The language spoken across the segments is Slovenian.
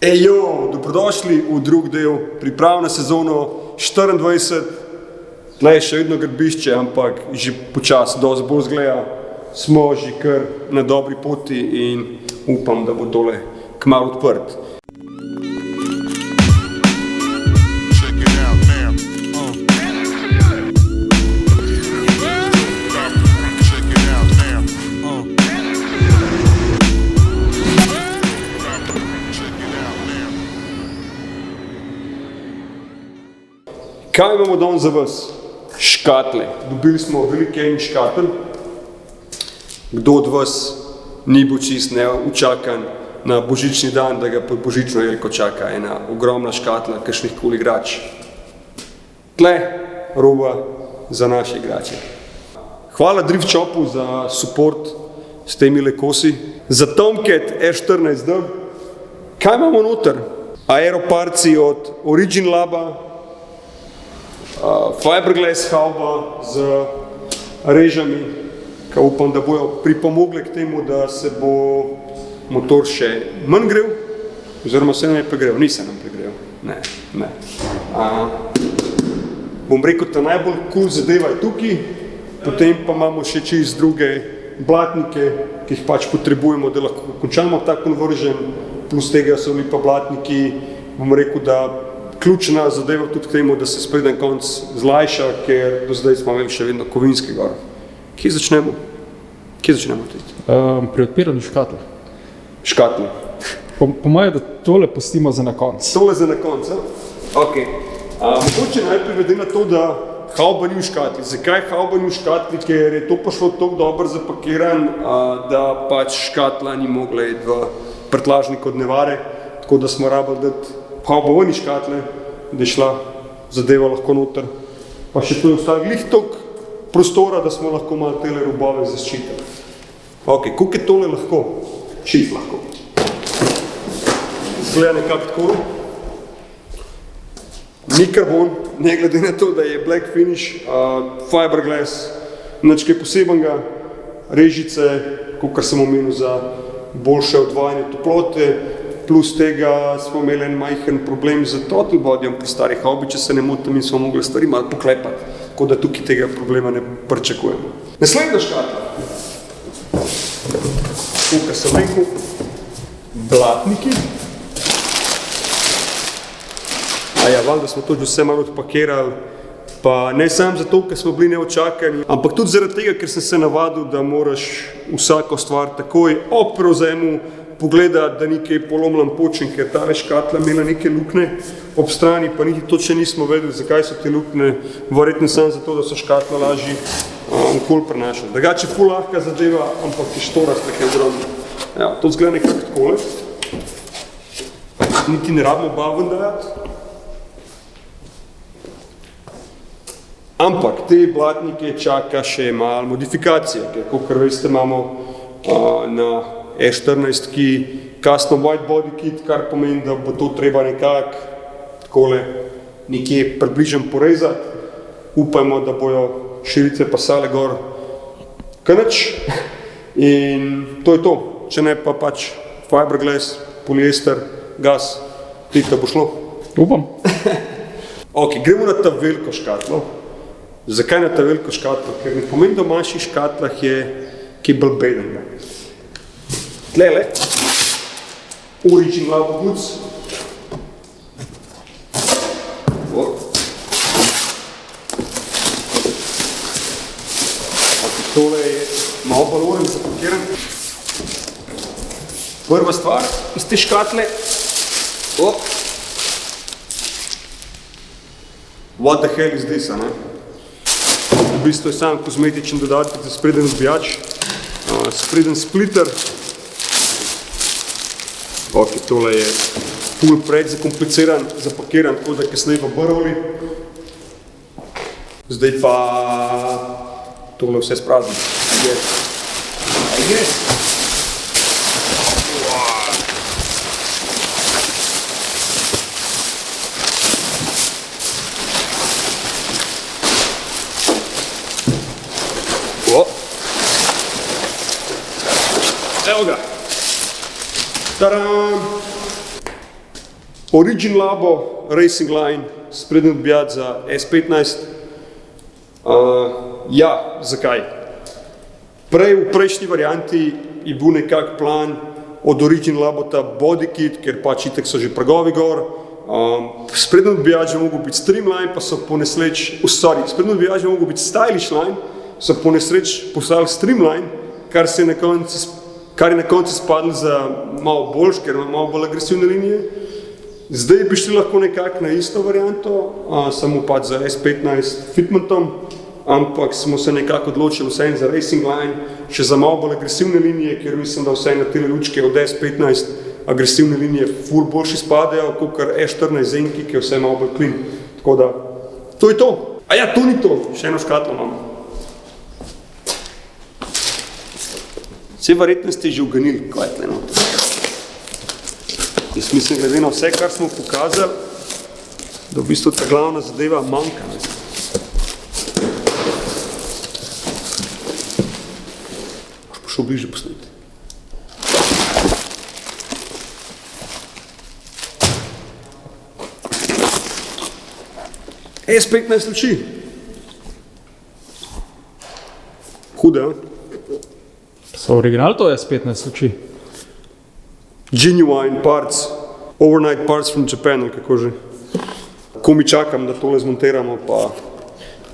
Ejo, dobrodošli v drug del priprav na sezono 24. Tle je še vedno gradbišče, ampak že počasi dosti bolj zgleda. Smo že kar na dobri poti in upam, da bo tole kmalu odprt. Kaj imamo danes za vas? Škatle. Dobili smo veliko enih škatel. Kdo od vas ni bil čist neučakan na božični dan, da ga pod božično jelko čaka ena ogromna škatla kakšnih koli igrač. Tle roba za naše igrače. Hvala Drift Shopu za support s temi kosi. Za Tomcat R14D. Kaj imamo noter? Aeroparci od Origin Laba, fiberglass hauba z režami, ki upam, da bojo pripomogli k temu, da se bo motor še manj grel, oziroma se nam je pregrel, ni se nam pregrel, ne. Bom rekel, ta najbolj cool zadeva je tukaj, potem pa imamo še čist druge blatnike, ki jih pač potrebujemo, da lahko končamo ta conversion, plus tega so bili pa blatniki, bom rekel, da ključna zadeva tudi k temu, da se spreden konc zlajša, ker do zdaj smo imeli še vedno kovinske gor. Kje začnemo? Pri odpiranju škatle. Škatle. Po moje, da tole pustimo za na konc. Tole za na konc, a? Ok. Mogoče najprej glede na to, da hauba ni v škatli. Zakaj hauba ni v škatli? Ker je to prišlo toliko dobro zapakiran, da pač škatla ni mogla iti v prtlažnik od nevare, tako da smo rabili dati hauba ven iz škatle, da je šla zadeva lahko noter. Pa še tu je ostalo glih toliko prostora, da smo lahko malo tele robove zaščitili. Ok, koliko je tole lahko? Čist lahko. Zgleda nekako tako. Ni karbon, ne glede na to, da je black finish, fiberglass, nič kaj posebenega, režice, kakor sem omenil za boljše odvajanje toplote, plus tega smo imeli en majhen problem z throttle bodyjem pri starih haubi, če se ne motim, in smo mogli stvari malo poklepati, tako da tukaj tega problema ne pričakujemo. Naslednja škatla. Tukaj sem rekel, blatniki. Valjda smo to že vse malo odpakirali, pa ne samo zato, ker smo bili neočakani, ampak tudi zaradi tega, ker sem se navadil, da moraš vsako stvar takoj ob prevzemu pogledati, da ni kaj polomljen počen, ker tale škatla imela neke lukne ob strani, pa niti točno nismo vedeli, zakaj so te lukne, verjetno samo zato, da so škatla lažji okoli prenašali. Drugače ful lahka zadeva, ampak je štorasta kaj ogromno. To zgleda nekako takole. Niti ne rabimo baven dajati. Ampak te blatnike čaka še malo modifikacije, ker kakor veste imamo na E14-ki custom white body kit, kar pomeni, da bo to treba nekako takole nekje približno porezati. Upajmo, da bojo širitve pasale gor kanač in to je to. Če ne pa pač fiberglass, poliester, gas, tita bo šlo. Upam. Ok, gremo na ta veliko škatlo. Zakaj na ta veliko škatlo? Ker ne pomeni, da v manjših škatlah je kaj bolj bedenega. Tlele, Origin Laba Goods. Tole je malo bolj oren zapakiran. Prva stvar iz te škatle. What the hell is this, ne? V bistvu je sam kozmetičen dodatek za spreden odbijač, spreden splitter. Ok, tole je ful preveč zakompliciran, zapakiran, tako da kasneje pa brvali. Zdaj pa tole vse sprazni. Gre. Evo ga. Tadam! Origin Labo Racing Line, sprednji odbijat za S15. Ja, zakaj? V prejšnji varianti je bil nekak plan od Origin Labota body kit, ker pač itak so že pragovi gor. Sprednji odbijač je mogel biti streamline, pa so po nesreč, sprednji odbijač je mogel biti stylish line, so po nesreč poslali streamline, kar je na koncu spadlo za malo boljš, ker ima malo bolj agresivne linije. Zdaj bi šli lahko nekako na isto varianto, samo pač za S15 fitmentom, ampak smo se nekako odločili vsem za Racing Line, še za malo bolj agresivne linije, ker mislim, da vse na tele lučke od S15 agresivne linije ful boljši spadajo, kakor E14 Zenki, ki je vse malo bolj clean. Tako da, to je to. A ja, to ni to, še eno škatlo imamo. Vse verjetno ste že uganili, kaj je tle noter. Jaz mislim, glede na vse, kar smo pokazali, da v bistvu ta glavna zadeva manjka. Boš pošel bliže posneti. S15 luči. Hude, a? So original to S15 luči? Genuine parts, overnight parts from Japan, ali kako že. Ko mi čakam, da tole zmontiramo, pa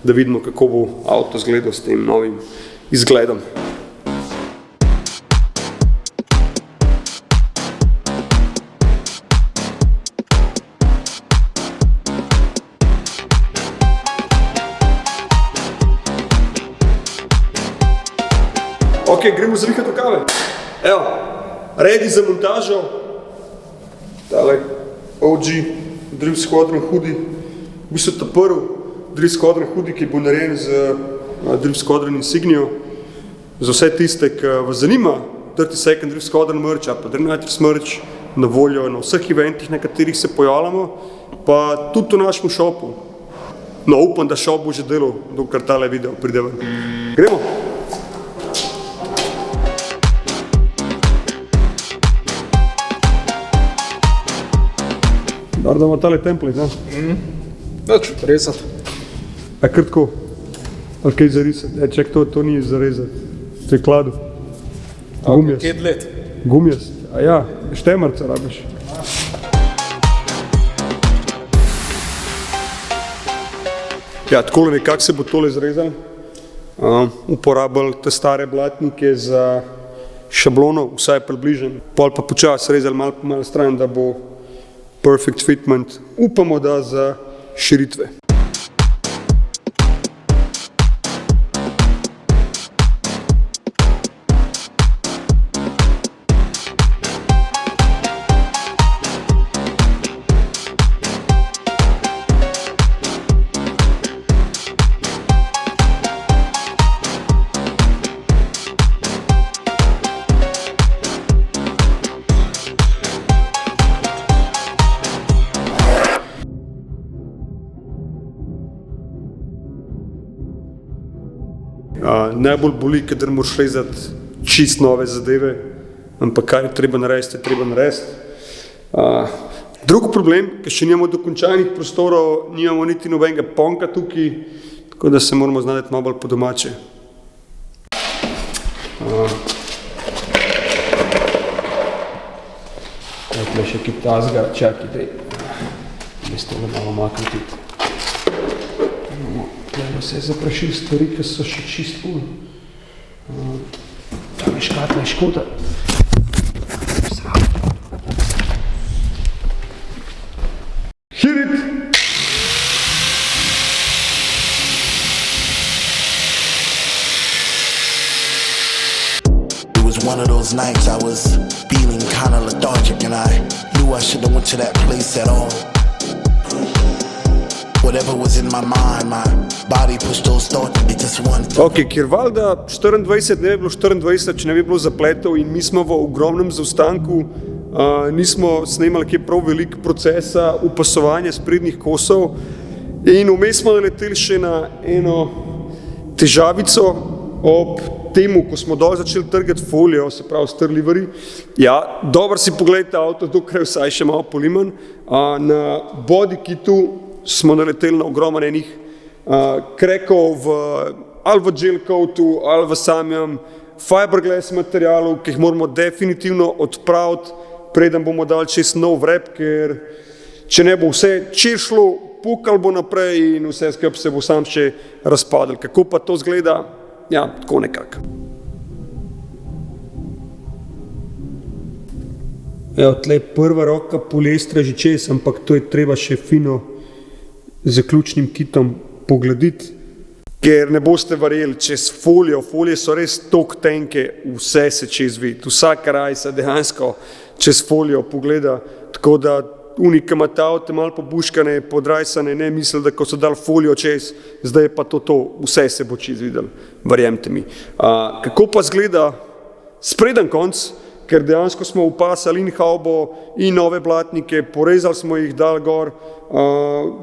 da vidimo, kako bo avto izgledal s tem novim izgledom. Ok, gremo zavihati rokave. Evo, ready za montažo. Tale OG Drift Squadron hoodie. V bistvu ta prvi Drift Squadron hoodie, ki bo narejen z Drift Squadron insignijo. Za vse tiste, ki vas zanima 30 Second Drift Squadron merch, pa Dreamlighters merch, na voljo na vseh eventih, na katerih se pojavljamo, pa tudi v našem shopu. No, upam, da shop bo že delal, dokler tale video pride ven. Gremo! Dobro, da imamo tale template, ne? Več, rezati. A kar tako? Ali kaj zarisati? Ček, to ni zarezati. To je kladu. Gumijast. Kje let? Gumijast. A ja, štemarca rabiš. Ja, takole nekako se bo tole zrezal. Uporabili te stare blatnike za šablono, vsaj približen. Pol pa počas rezali malo stran, da bo perfect fitment. Upamo, da za širitve. Najbolj boli, kadar moraš rezati čist nove zadeve, ampak kar je treba narediti, je treba narediti. Drug problem, ker še nimamo dokončanih prostorov, nimamo niti nobenega ponka tukaj, tako da se moramo znati malo bolj po domače. Tukaj še kaj tazga, čakaj, daj. Bez tega malo makniti. Glejmo se je zaprašil stvari, ki so še čist ful. Tam je škatla, je škoda. Hit it! It was one of those nights I was feeling kinda lethargic and I knew I shouldn't went to that place at all. Whatever was in my mind, my body pushed those thoughts, it just one. Ok, ker valjda 24 ne bi bilo 24, če ne bi bilo zapletov in mi smo v ogromnem zaostanku, nismo snemali kaj prav veliko procesa upasovanja sprednjih kosov in vmes smo naleteli še na eno težavico ob temu, ko smo dol začeli trgati folijo, se pravi strlivari, ja, dobro si pogledajte avto, dokaj je vsaj še malo poliman. Na body kitu smo naleteli na ogromno enih krekov ali v gel coatu, ali v samem fiberglass materialu, ki jih moramo definitivno odpraviti, preden bomo dali čez nov vrep, ker če ne bo vse češlo, pukal bo naprej in vse skupaj se bo sam še razpadel. Kako pa to zgleda? Ja, tako nekako. Evo, tle prva roka poliestra že čez, ampak to je treba še fino zaključnim kitom pogladiti, ker ne boste verjeli, čez folije so res toliko tenke, vse se čez vidi, vsaka raj se dejansko čez folijo pogleda, tako da oni, ki imate avte malo pobuškane, podrajsane, ne misli, da ko so dali folijo čez, zdaj je pa to, vse se bo čez videli, verjemte mi. Kako pa zgleda spreden konc, ker dejansko smo upasali in haubo in nove blatnike, porezali smo jih, dal gor,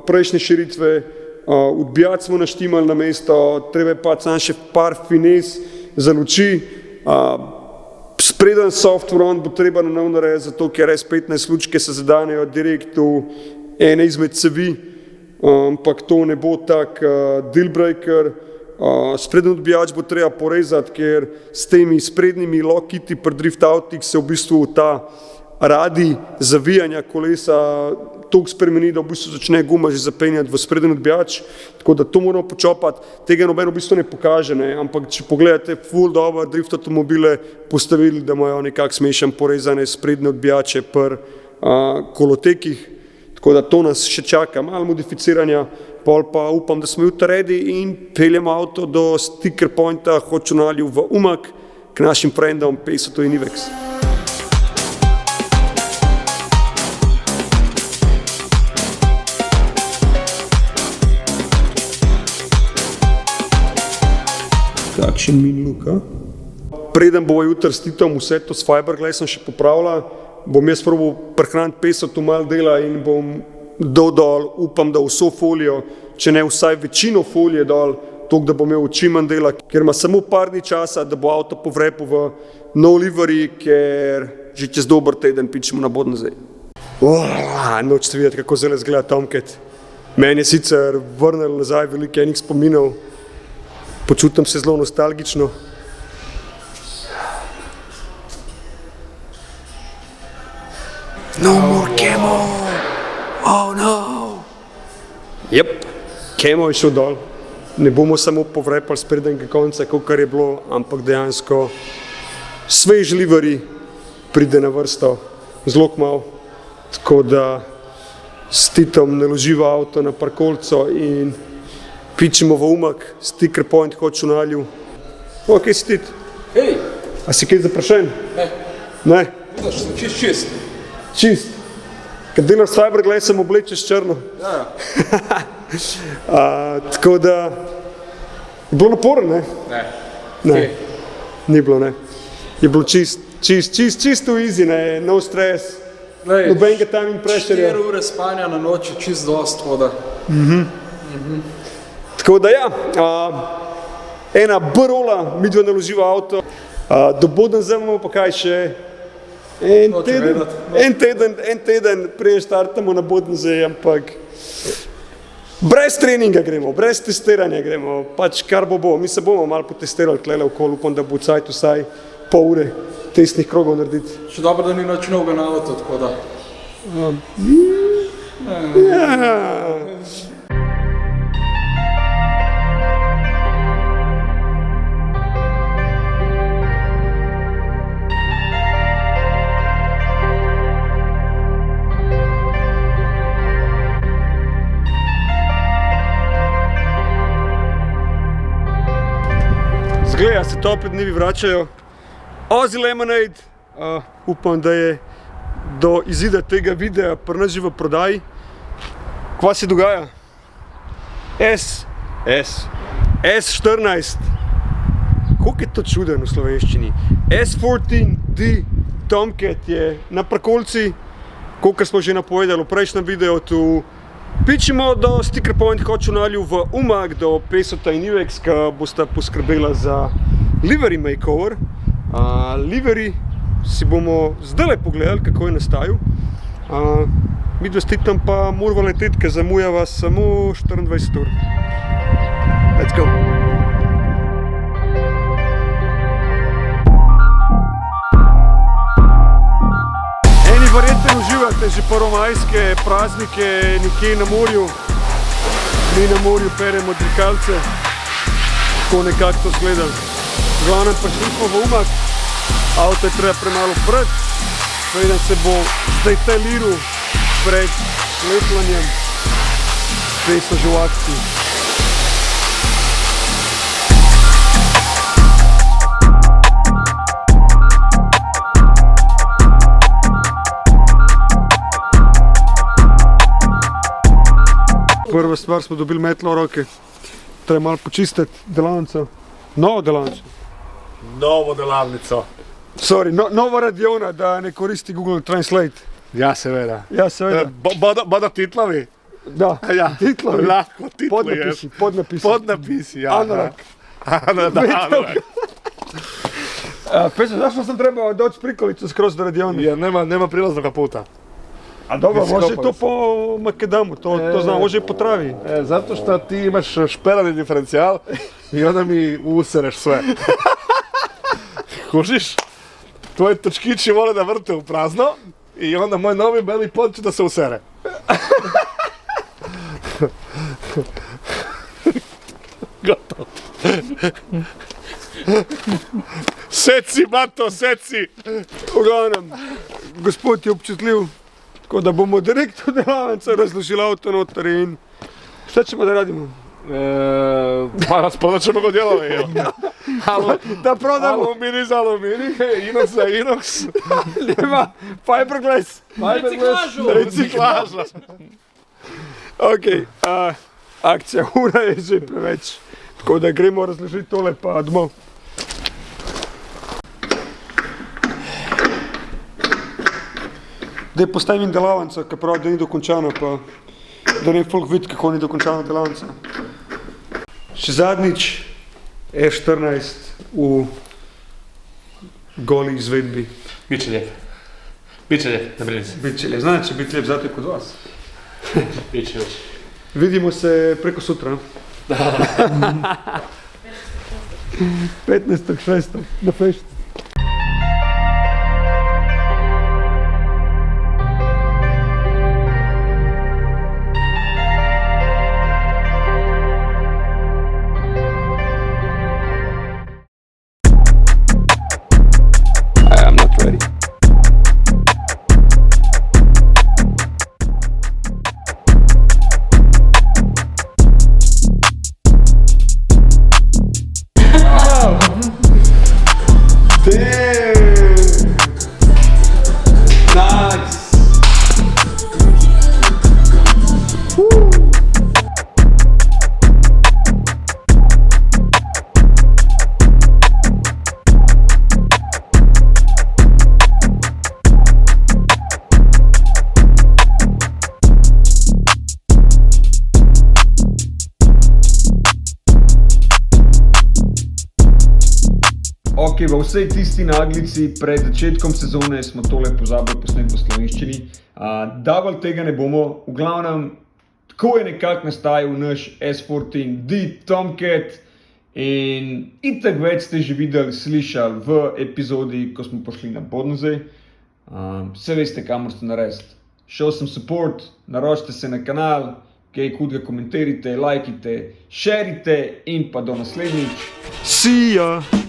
prejšnje širitve, odbijati smo naštimali na mesto, treba je pa sam še par finez za luči, spreden soft front bo treba na nov narediti, zato ker S15 lučke se zadanejo direkt v ene izmed cevi, ampak to ne bo tak deal breaker. Spreden odbijač bo treba porezati, ker s temi sprednjimi lock-kiti pri drift avtih se v bistvu ta radi zavijanja kolesa toliko spremeni, da v bistvu začne guma že zapenjati v spreden odbijač, tako da to moramo počopati. Tega noben v bistvu ne pokaže, ne? Ampak če pogledate full dober drift avtomobile, boste videli, da imajo nekako smešen porezane sprednje odbijače pri kolotekih, tako da to nas še čaka, malo modificiranja, pol pa upam, da smo jutri ready in peljemo avto do sticker pointa Hočunalju v Umag k našim frendom Pesotu in Ivex. Kakšen min look, Preden bomo jutri s Titom vse to s fiberglassom še popravila, bom jaz probal prehraniti Pesotu malo dela in bom dol, upam, da vso folijo, če ne vsaj večino folije dol, toliko, da bom imel čim manj dela, ker ima samo par dni časa, da bo avto po vrepu v nov livery, ker že čez dober teden pičemo na Bodensee. Nočete videti, kako zelo izgleda Tomcat. Meni je sicer vrnil nazaj veliko enih spominov, počutim se zelo nostalgično. No more camo! Oh no! Jep, camo je šel dol. Ne bomo samo povrepali s prednjega konca, kakor je bilo, ampak dejansko svež livery pride na vrsto zelo kmalu. Tako da s Titom naloživa avto na parkolco in pičemo v Umag, sticker point Hočunalju. Kje si Tit? Hej! A si kaj zaprašen? Ne. Ne? Vidiš, sem čist. Čist. Kad delaš s fiberglassom, oblečeš črno. Ja. Tako da je bilo naporno, ne? Ne. Ni bilo, ne. Je bilo čisto easy, ne, no stres, nobenega timing pressurja. 4 ure spanja na noči, čist dost voda. Tako da ja, ena B-rola, midva naloživa avto, do Bodensee imamo pa kaj še en teden prije štartamo na Bodensee, ampak brez treninga gremo, brez testiranja gremo, pač kar bo. Mi se bomo malo potestirali tlele okoli, upam, da bo cajt vsaj pol ure testnih krogov narediti. Še dobro, da ni nič novega na avto, tako da. Zgleda, se topli dnevi vračajo. Aussie Lemonade, upam, da je do izida tega videa pri nas že v prodaji. Kva se dogaja? S14. Koliko je to čuden v slovenščini? S14D Tomcat je na parkolci, kolikor smo že napovedali v prejšnjem videu, tu pičimo do sticker point Hočunalju v Umag, do Pesota in Ivex, ki bosta poskrbela za livery makeover. Livery si bomo zdaj pogledali, kako je nastajal. Mi dvestitam pa moramo leteti, ker zamujava samo 24 ur. Let's go! Eni verjetno uživate že prvomajske praznike nekje na morju. Mi na morju peremo drikalce. Tako nekako to zgledali. V glavnem prišli smo v Umag. Avto je treba premalo prati. Preden se bo zdaj teliral pred lepljanjem. Zdaj so že v akciji. Prva stvar smo dobili metlo v roke. Treba malo počistiti delavnico. Novo delavnico. Novo delavnico. Sorry, nova radiona, da ne koristi Google Translate. Ja, seveda. Ja, seveda. Bodo titlovi? Da, Ja, titlovi. lahko titli. Podnapisi, podnapisi. Podnapisi, ja. Anorak. Anorak. Peče, zašto sam trebao doći prikolicu skroz do radione? Jer nema prilaznoga puta. A dobro, može Iskopali to su. po Makedamu, to znam, može i po travi. Zato što ti imaš šperani diferencijal i onda mi usereš sve. Kužiš? Tvoji točkići vole da vrte u prazno i onda moj novi beli pod će da se usere. Gotovo. Seci, Mato, seci! Uglavnom, gospod je občutljiv, tako da bomo direkt od delavnice razložili avto noter in šta ćemo da radimo? Pa rasprodat ćemo ga dijelove, evo. Da prodamo, Aluminij za aluminij, inox za inox. nema fiberglass. Reciklaža. Ok, akcija ura je že preveč, tako da gremo razložiti tole pa domov. Zdaj postavim delavnico, ker pravi, da ni dokončana, pa da ne folk vidi, kako ni dokončana delavnica. Še zadnjič F14 v goli izvedbi. Biće lijep. Biće lijep, ne brini se. Biće lijep, znači će biti lijep zato je kod vas. Biće još. Vidimo se preko sutra. 15.6. na fešti. I'm not ready. Damn! Nice! Woo! Ok, v vsej tisti naglici pred začetkom sezone smo tole pozabili posnet v slovenščini. Double tega ne bomo, v glavnem, tako je nekako nastajal naš S14D Tomcat in itak več ste že videli, slišali v epizodi, ko smo pošli na Bodensee. Vse veste, kamor ste narediti. Show some support, naročite se na kanal, kaj hudega komentirajte, lajkite, šerite in pa do naslednjič. See ya!